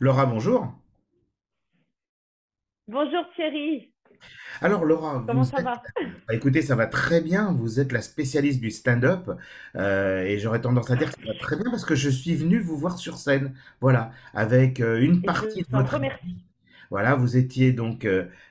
Laura, bonjour. Bonjour Thierry, Alors Laura, comment vous ça êtes, va? écoutez, ça va très bien, vous êtes la spécialiste du stand-up et j'aurais tendance à dire que ça va très bien parce que je suis venu vous voir sur scène, voilà, avec une Et je partie de t'en votre remercie. Voilà, vous étiez donc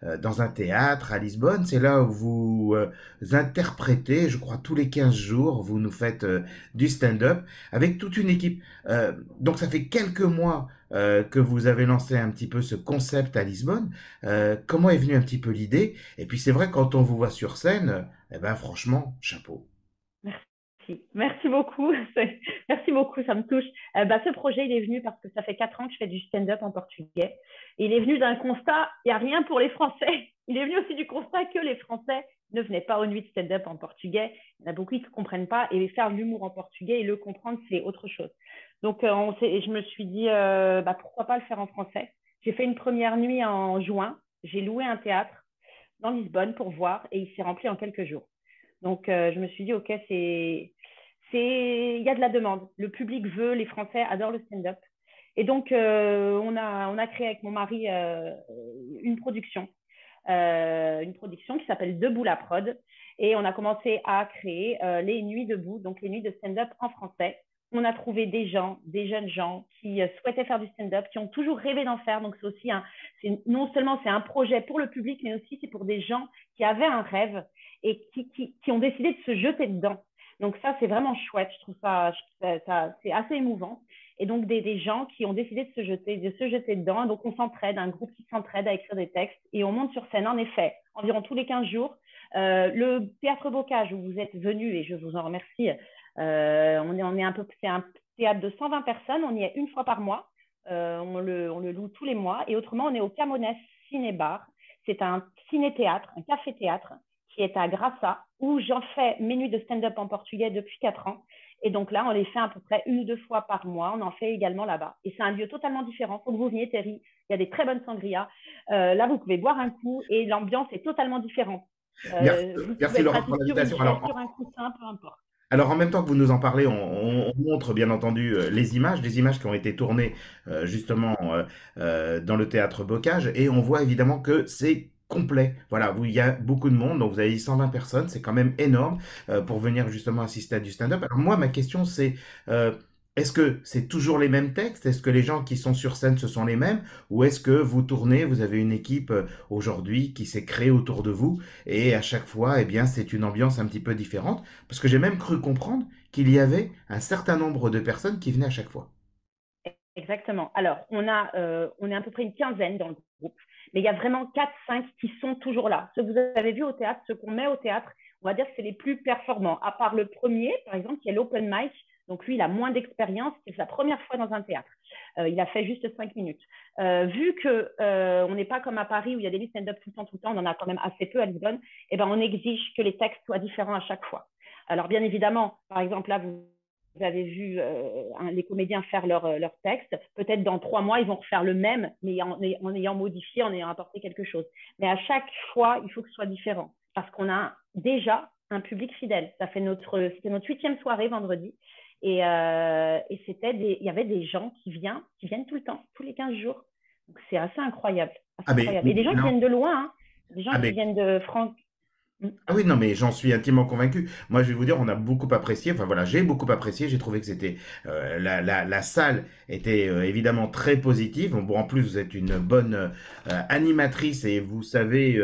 dans un théâtre à Lisbonne. C'est là où vous interprétez, je crois, tous les 15 jours, vous nous faites du stand-up avec toute une équipe. Donc ça fait quelques mois que vous avez lancé un petit peu ce concept à Lisbonne. Comment est venue un petit peu l'idée? Et puis c'est vrai, quand on vous voit sur scène, eh ben franchement, chapeau. Merci, merci beaucoup. Merci beaucoup, ça me touche. Ce projet, il est venu parce que ça fait 4 ans que je fais du stand-up en portugais. Et il est venu d'un constat, il n'y a rien pour les Français. Il est venu aussi du constat que les Français ne venaient pas aux nuits de stand-up en portugais. Il y en a beaucoup qui ne comprennent pas. Et faire de l'humour en portugais et le comprendre, c'est autre chose. Donc, je me suis dit, pourquoi pas le faire en français. J'ai fait une première nuit en juin. J'ai loué un théâtre dans Lisbonne pour voir et il s'est rempli en quelques jours. Donc, je me suis dit, OK, il y a de la demande. Le public veut, les Français adorent le stand-up. Et donc, on a créé avec mon mari une production, qui s'appelle Debout la prod. Et on a commencé à créer les nuits debout, donc les nuits de stand-up en français. On a trouvé des gens, des jeunes gens qui souhaitaient faire du stand-up, qui ont toujours rêvé d'en faire. Donc, non seulement c'est un projet pour le public, mais aussi c'est pour des gens qui avaient un rêve et qui ont décidé de se jeter dedans. Donc ça, c'est vraiment chouette. Je trouve c'est assez émouvant. Et donc des gens qui ont décidé de se jeter dedans. Donc on s'entraide, un groupe qui s'entraide à écrire des textes et on monte sur scène. En effet, environ tous les 15 jours. Le théâtre Bocage où vous êtes venu et je vous en remercie. C'est un théâtre de 120 personnes. On y est une fois par mois. On le loue tous les mois. Et autrement, on est au Camonès Ciné-Bar. C'est un ciné-théâtre, un café-théâtre qui est à Grassa, où j'en fais mes nuits de stand-up en portugais depuis 4 ans. Et donc là, on les fait à peu près 1 ou 2 fois par mois. On en fait également là-bas. Et c'est un lieu totalement différent. Faut que vous veniez, Terry. Il y a des très bonnes sangrias. Là, vous pouvez boire un coup et l'ambiance est totalement différente. Merci, Vous pouvez merci être Laura pour assis sur une l'invitation. chaise, sur un coussin, peu importe. Alors en même temps que vous nous en parlez, on montre bien entendu les images, des images qui ont été tournées justement dans le théâtre Bocage, et on voit évidemment que c'est complet. Voilà, il y a beaucoup de monde, donc vous avez dit 120 personnes, c'est quand même énorme pour venir justement assister à du stand-up. Alors moi, ma question c'est, euh, est-ce que c'est toujours les mêmes textes? Est-ce que les gens qui sont sur scène, ce sont les mêmes? Ou est-ce que vous tournez, vous avez une équipe aujourd'hui qui s'est créée autour de vous, et à chaque fois, eh bien, c'est une ambiance un petit peu différente? Parce que j'ai même cru comprendre qu'il y avait un certain nombre de personnes qui venaient à chaque fois. Exactement. Alors, on est à peu près une quinzaine dans le groupe, mais il y a vraiment 4, 5 qui sont toujours là. Ceux que vous avez vus au théâtre, ceux qu'on met au théâtre, on va dire que c'est les plus performants. À part le premier, par exemple, qui est l'open mic. Donc lui, il a moins d'expérience, c'est sa première fois dans un théâtre. Il a fait juste 5 minutes. Vu que on n'est pas comme à Paris où il y a des listes stand-up tout le temps, on en a quand même assez peu à Lisbonne, eh ben, on exige que les textes soient différents à chaque fois. Alors bien évidemment, par exemple, là, vous avez vu les comédiens faire leur texte. Peut-être dans 3 mois, ils vont refaire le même, mais en ayant modifié, en ayant apporté quelque chose. Mais à chaque fois, il faut que ce soit différent. Parce qu'on a déjà un public fidèle. C'était notre 8e soirée vendredi. Et il y avait des gens qui viennent tout le temps, tous les 15 jours. Donc c'est assez incroyable. Assez Ah mais incroyable. Et des gens qui non, viennent de loin, hein. Des gens ah qui mais viennent de France. Ah oui, non, mais j'en suis intimement convaincu. Moi, je vais vous dire, on a beaucoup apprécié. Enfin voilà, j'ai beaucoup apprécié. J'ai trouvé que c'était la salle était évidemment très positive. Bon, en plus, vous êtes une bonne animatrice et vous savez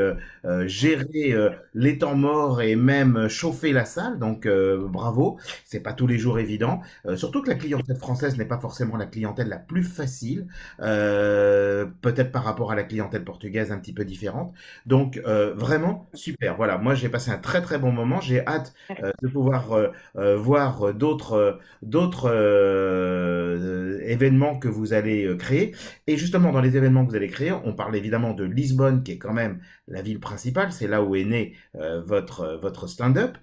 gérer les temps morts et même chauffer la salle. Donc bravo. C'est pas tous les jours évident. Surtout que la clientèle française n'est pas forcément la clientèle la plus facile. Peut-être par rapport à la clientèle portugaise un petit peu différente. Donc vraiment super. Voilà, moi j'ai passé un très très bon moment. J'ai hâte de pouvoir voir d'autres événements que vous allez créer. Et justement dans les événements que vous allez créer, on parle évidemment de Lisbonne qui est quand même la ville principale. C'est là où est né votre stand-up.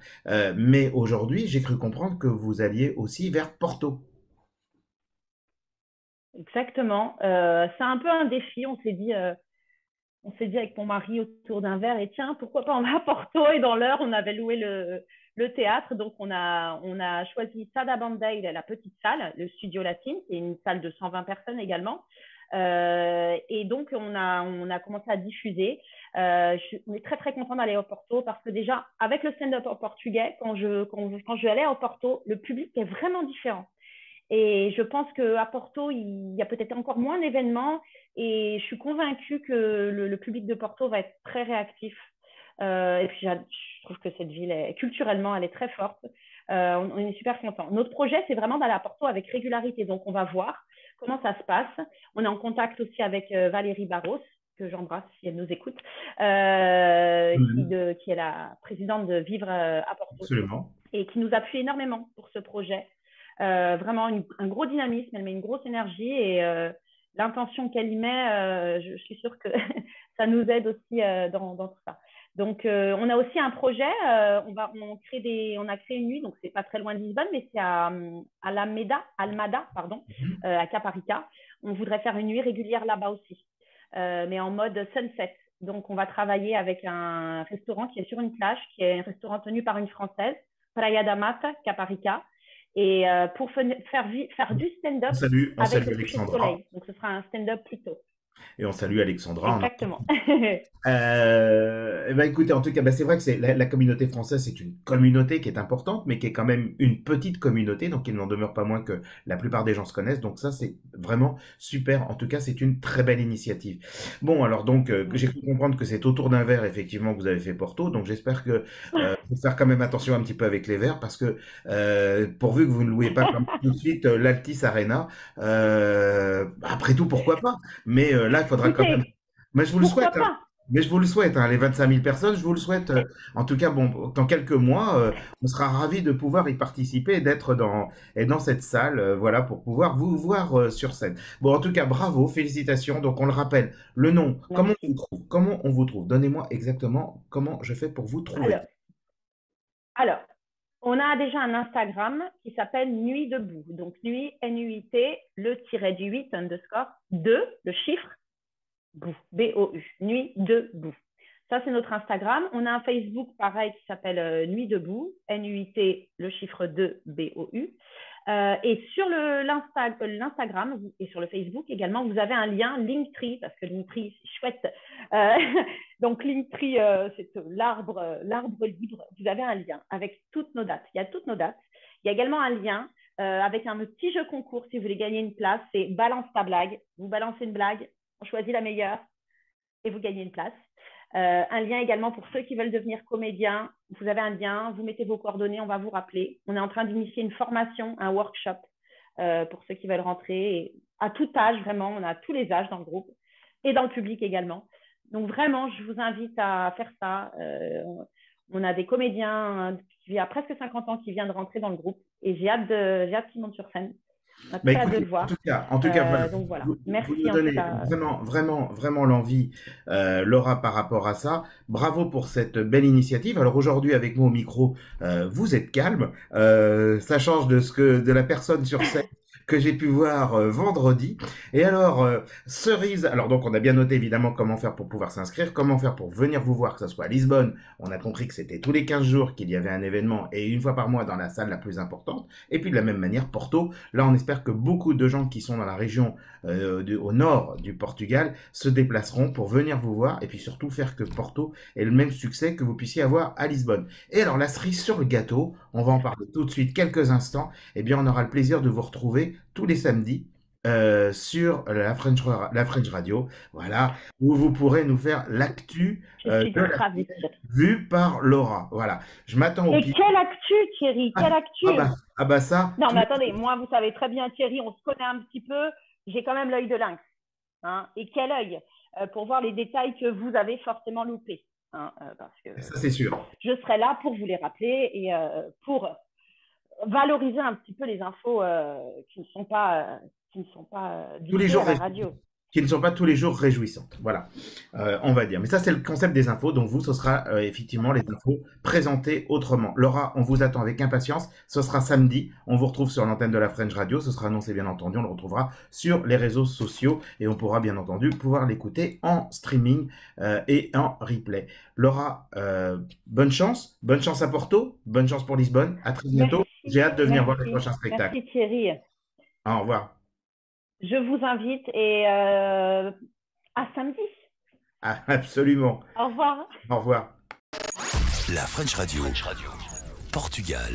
Mais aujourd'hui, j'ai cru comprendre que vous alliez aussi vers Porto. Exactement. C'est un peu un défi. On s'est dit avec mon mari autour d'un verre, et tiens, pourquoi pas on va à Porto? Et dans l'heure, on avait loué le théâtre. Donc, on a choisi Sada Bandeira, la petite salle, le Studio Latine, qui est une salle de 120 personnes également. Et donc, on a commencé à diffuser. On est très, très content d'aller au Porto parce que déjà, avec le stand-up en portugais, quand je allais au Porto, le public est vraiment différent. Et je pense qu'à Porto, il y a peut-être encore moins d'événements et je suis convaincue que le public de Porto va être très réactif. Et puis, je trouve que cette ville, culturellement, elle est très forte. On est super contents. Notre projet, c'est vraiment d'aller à Porto avec régularité. Donc, on va voir comment ça se passe. On est en contact aussi avec Valérie Barros, que j'embrasse si elle nous écoute, Mhm. qui est la présidente de Vivre à Porto Absolument. et qui nous appuie énormément pour ce projet. Vraiment un gros dynamisme, elle met une grosse énergie et l'intention qu'elle y met, je suis sûre que ça nous aide aussi dans tout ça. Donc, on a aussi un projet. On a créé une nuit, donc c'est pas très loin de Lisbonne, mais c'est à Almada, pardon, Mhm. à Caparica. On voudrait faire une nuit régulière là-bas aussi, mais en mode sunset. Donc, on va travailler avec un restaurant qui est sur une plage, qui est un restaurant tenu par une Française, Praia da Mata, Caparica, et pour faire du stand-up On avec salue le coucher de Alexandra soleil. Donc, ce sera un stand-up plus tôt. et on salue Alexandra. Exactement. Eh ben écoutez, en tout cas, ben c'est vrai que la communauté française, c'est une communauté qui est importante, mais qui est quand même une petite communauté, donc il n'en demeure pas moins que la plupart des gens se connaissent. Donc ça, c'est vraiment super. En tout cas, c'est une très belle initiative. Bon, alors donc, j'ai cru comprendre que c'est autour d'un verre, effectivement, que vous avez fait Porto. Donc j'espère que faut faire quand même attention un petit peu avec les verres, parce que pourvu que vous ne louez pas comme tout de suite l'Altis Arena, après tout, pourquoi pas? Mais là, il faudra quand même. Écoutez, Mais je vous le pourquoi souhaite, hein. pas? Mais je vous le souhaite, hein, les 25 000 personnes, je vous le souhaite. En tout cas, bon, dans quelques mois, on sera ravis de pouvoir y participer et d'être dans cette salle, voilà, pour pouvoir vous voir sur scène. Bon, en tout cas, bravo, félicitations. Donc, on le rappelle, le nom, comment on vous Merci. trouve? Comment on vous trouve? Donnez-moi exactement comment je fais pour vous trouver. Alors, alors, on a déjà un Instagram qui s'appelle Nuit debout. Donc, nuit, N-U-I-T, le tiret du 8 underscore, 2, le chiffre, bout, B-O-U, Nuit debout. Ça, c'est notre Instagram. On a un Facebook pareil qui s'appelle Nuit debout, N-U-I-T, le chiffre 2, B-O-U. Et sur l'Instagram et sur le Facebook également, vous avez un lien Linktree, parce que Linktree, c'est chouette. Euh, donc, Linktree, c'est l'arbre libre. Vous avez un lien avec toutes nos dates. Il y a toutes nos dates. Il y a également un lien avec un petit jeu concours si vous voulez gagner une place. C'est Balance ta blague. Vous balancez une blague, on choisit la meilleure et vous gagnez une place. Un lien également pour ceux qui veulent devenir comédiens. Vous avez un lien, vous mettez vos coordonnées, on va vous rappeler. On est en train d'initier une formation, un workshop pour ceux qui veulent rentrer. Et à tout âge, vraiment, on a tous les âges dans le groupe et dans le public également. Donc vraiment, je vous invite à faire ça. On a des comédiens qui a presque 50 ans qui viennent de rentrer dans le groupe et j'ai hâte qu'ils montent sur scène. On a Bah très hâte de écoutez, le voir. en tout cas, voilà, Donc voilà, vous nous merci en tout donnez cas. vraiment, vraiment, vraiment l'envie, Laura, par rapport à ça. Bravo pour cette belle initiative. Alors aujourd'hui, avec moi au micro, vous êtes calme. Ça change de la personne sur scène que j'ai pu voir vendredi. Et alors, cerise, alors donc on a bien noté évidemment comment faire pour pouvoir s'inscrire, comment faire pour venir vous voir, que ce soit à Lisbonne. On a compris que c'était tous les 15 jours qu'il y avait un événement et une fois par mois dans la salle la plus importante. Et puis de la même manière, Porto, là on espère que beaucoup de gens qui sont dans la région au nord du Portugal se déplaceront pour venir vous voir et puis surtout faire que Porto ait le même succès que vous puissiez avoir à Lisbonne. Et alors la cerise sur le gâteau, on va en parler tout de suite quelques instants, eh bien on aura le plaisir de vous retrouver tous les samedis sur la French Radio, voilà, où vous pourrez nous faire l'actu Je suis de la ravie. semaine vue par Laura. Voilà, je m'attends au Et pire. quelle actu, Thierry, Ah, quelle actu! ça, Non, tous mais les attendez, moi, vous savez très bien, Thierry, on se connaît un petit peu. J'ai quand même l'œil de lynx. Hein, et quel œil pour voir les détails que vous avez forcément loupés. Hein, parce que ça c'est sûr. je serai là pour vous les rappeler et pour valoriser un petit peu les infos qui ne sont pas Tous les dictées jours à la radio. qui ne sont pas tous les jours réjouissantes. Voilà, on va dire. Mais ça, c'est le concept des infos. Donc vous, ce sera effectivement les infos présentées autrement. Laura, on vous attend avec impatience. Ce sera samedi. On vous retrouve sur l'antenne de la French Radio. Ce sera annoncé, bien entendu. On le retrouvera sur les réseaux sociaux et on pourra, bien entendu, pouvoir l'écouter en streaming et en replay. Laura, bonne chance. Bonne chance à Porto. Bonne chance pour Lisbonne. À très bientôt. Merci, J'ai hâte de venir voir les merci, prochains spectacles. merci Thierry. Au revoir. Je vous invite et à samedi. Ah, absolument. Au revoir. Au revoir. La French Radio, Portugal.